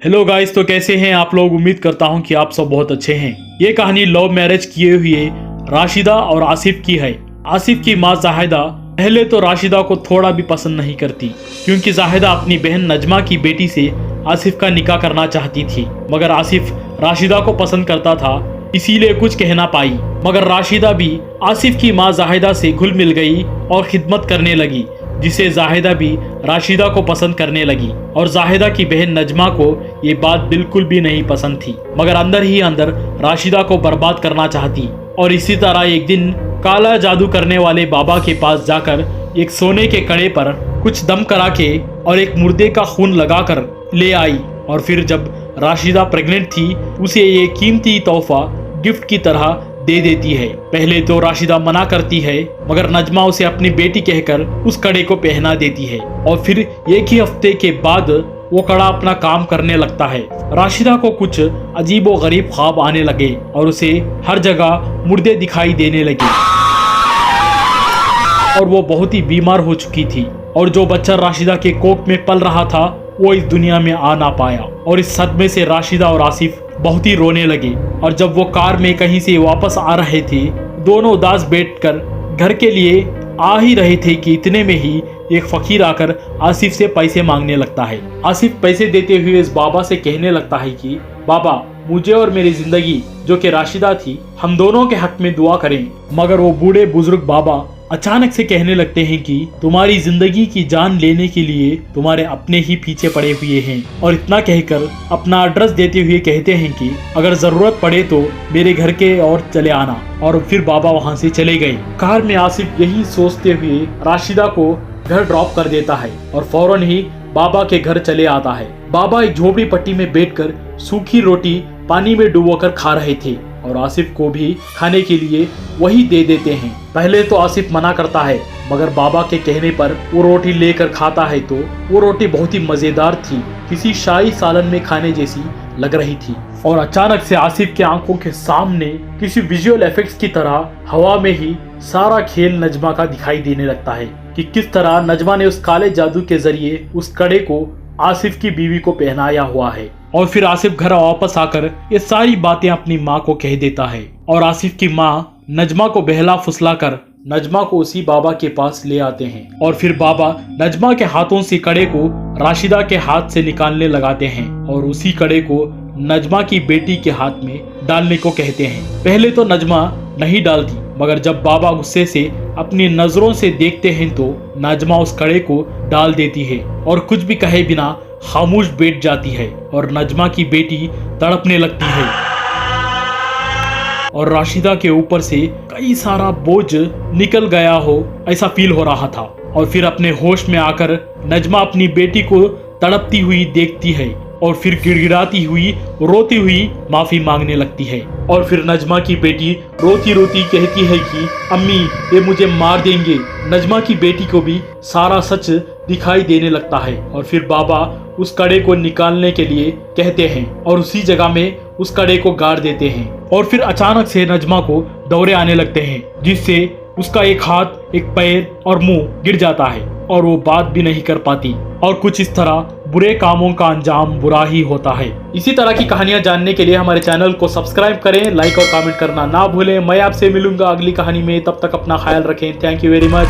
Hello guys, तो कैसे हैं आप लोग। उम्मीद करता हूं कि आप सब बहुत अच्छे हैं। ये कहानी लव मैरिज किए हुए राशिदा और आसिफ की है। आसिफ की माँ जाहिदा पहले तो राशिदा को थोड़ा भी पसंद नहीं करती, क्योंकि जाहिदा अपनी बहन नजमा की बेटी से आसिफ का निकाह करना चाहती थी। मगर आसिफ राशिदा को पसंद करता था, इसीलिए कुछ कह ना पाई। मगर राशिदा भी आसिफ की माँ जाहिदा से घुल मिल गई और खिदमत करने लगी, जिसे जाहिदा भी राशिदा को पसंद करने लगी। और जाहिदा की बहन नजमा को ये बात बिल्कुल भी नहीं पसंद थी, मगर अंदर ही अंदर राशिदा को बर्बाद करना चाहती। और इसी तरह एक दिन काला जादू करने वाले बाबा के पास जाकर एक सोने के कड़े पर कुछ दम करा के और एक मुर्दे का खून लगाकर ले आई। और फिर जब राशिदा प्रेग्नेंट थी, उसे ये कीमती तोहफा गिफ्ट की तरह दे देती है। पहले तो राशिदा मना करती है, मगर नजमा उसे अपनी बेटी कहकर उस कड़े को पहना देती है। और फिर एक ही हफ्ते के बाद वो कड़ा अपना काम करने लगता है। राशिदा को कुछ अजीब व गरीब ख्वाब आने लगे और उसे हर जगह मुर्दे दिखाई देने लगे। और वो बहुत ही बीमार हो चुकी थी, और जो बच्चा राशिदा के कोख में पल रहा था वो इस दुनिया में आ ना पाया। और इस सदमे से राशिदा और आसिफ बहुत ही रोने लगे। और जब वो कार में कहीं से वापस आ रहे थे, दोनों उदास बैठकर घर के लिए आ ही रहे थे कि इतने में ही एक फकीर आकर आसिफ से पैसे मांगने लगता है। आसिफ पैसे देते हुए इस बाबा से कहने लगता है कि बाबा, मुझे और मेरी जिंदगी जो कि राशिदा थी, हम दोनों के हक में दुआ करें। मगर वो बूढ़े बुजुर्ग बाबा अचानक से कहने लगते हैं कि तुम्हारी जिंदगी की जान लेने के लिए तुम्हारे अपने ही पीछे पड़े हुए हैं। और इतना कहकर अपना एड्रेस देते हुए कहते हैं कि अगर जरूरत पड़े तो मेरे घर के और चले आना। और फिर बाबा वहां से चले गए। कार में आसिफ यही सोचते हुए राशिदा को घर ड्रॉप कर देता है और फौरन ही बाबा के घर चले आता है। बाबा एक झोपड़ी पट्टी में बैठकर सूखी रोटी पानी में डुबोकर खा रहे थे और आसिफ को भी खाने के लिए वही दे देते हैं। पहले तो आसिफ मना करता है, मगर बाबा के कहने पर वो रोटी लेकर खाता है तो वो रोटी बहुत ही मजेदार थी, किसी शाही सालन में खाने जैसी लग रही थी। और अचानक से आसिफ के आंखों के सामने किसी विजुअल इफेक्ट्स की तरह हवा में ही सारा खेल नजमा का दिखाई देने लगता है कि किस तरह नजमा ने उस काले जादू के जरिए उस कड़े को आसिफ की बीवी को पहनाया हुआ है। और फिर आसिफ घर वापस आकर ये सारी बातें अपनी माँ को कह देता है। और आसिफ की माँ नजमा को बहला फुसला कर नजमा को उसी बाबा के पास ले आते हैं। और फिर बाबा नजमा के हाथों से कड़े को राशिदा के हाथ से निकालने लगाते हैं और उसी कड़े को नजमा की बेटी के हाथ में डालने को कहते हैं। पहले तो नजमा नहीं डालती, मगर जब बाबा गुस्से से अपनी नजरों से देखते हैं तो नजमा उस कड़े को डाल देती है और कुछ भी कहे बिना खामोश बैठ जाती है। और नजमा की बेटी तड़पने लगती है और राशिदा के ऊपर से कई सारा बोझ निकल गया हो ऐसा फील हो रहा था। और फिर अपने होश में आकर नजमा अपनी बेटी को तड़पती हुई देखती है और फिर गिड़गिड़ाती हुई रोती हुई माफी मांगने लगती है। और फिर नजमा की बेटी रोती रोती कहती है कि अम्मी, ये मुझे मार देंगे। नजमा की बेटी को भी सारा सच दिखाई देने लगता है। और फिर बाबा उस कड़े को निकालने के लिए कहते हैं और उसी जगह में उस कड़े को गाड़ देते हैं। और फिर अचानक से नजमा को दौरे आने लगते हैं, जिससे उसका एक हाथ, एक पैर और मुंह गिर जाता है और वो बात भी नहीं कर पाती। और कुछ इस तरह बुरे कामों का अंजाम बुरा ही होता है। इसी तरह की कहानियां जानने के लिए हमारे चैनल को सब्सक्राइब करें, लाइक और कमेंट करना ना भूलें। मैं आपसे मिलूंगा अगली कहानी में, तब तक अपना ख्याल रखें। Thank you very much.